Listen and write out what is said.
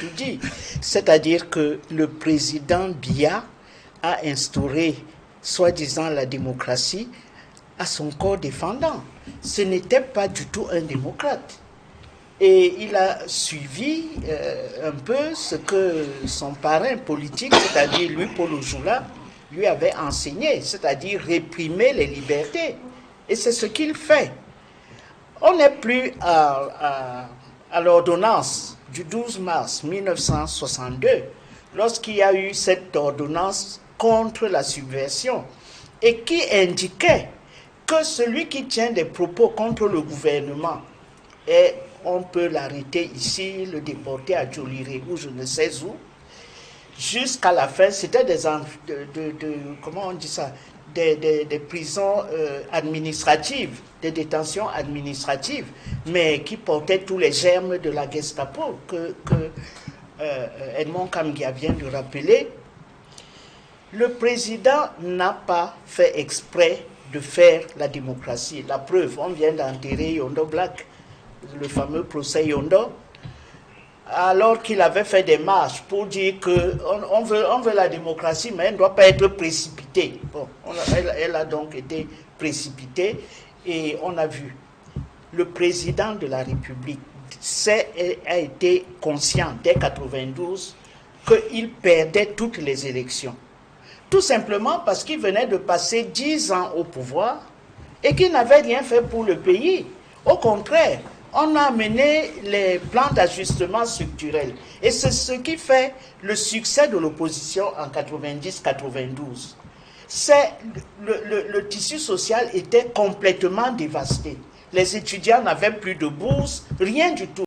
dit. C'est-à-dire que le président Biya a instauré, soi-disant, la démocratie à son corps défendant. Ce n'était pas du tout un démocrate. Et il a suivi un peu ce que son parrain politique, c'est-à-dire lui, Paul Ojoula, lui avait enseigné, c'est-à-dire réprimer les libertés. Et c'est ce qu'il fait. On n'est plus à l'ordonnance du 12 mars 1962, lorsqu'il y a eu cette ordonnance contre la subversion, et qui indiquait que celui qui tient des propos contre le gouvernement, et on peut l'arrêter ici, le déporter à Djoliré ou je ne sais où, jusqu'à la fin, c'était comment on dit ça, des prisons administratives, des détentions administratives, mais qui portaient tous les germes de la Gestapo que Edmond Kamgia vient de rappeler. Le président n'a pas fait exprès de faire la démocratie. La preuve, on vient d'enterrer Yondo Black, le fameux procès Yondo, alors qu'il avait fait des marches pour dire qu'on veut la démocratie, mais elle ne doit pas être précipitée. Bon, elle a donc été précipitée et on a vu. Le président de la République a été conscient dès 1992 qu'il perdait toutes les élections. Tout simplement parce qu'il venait de passer 10 ans au pouvoir et qu'il n'avait rien fait pour le pays. Au contraire, on a amené les plans d'ajustement structurel. Et c'est ce qui fait le succès de l'opposition en 90-92. Le tissu social était complètement dévasté. Les étudiants n'avaient plus de bourse, rien du tout.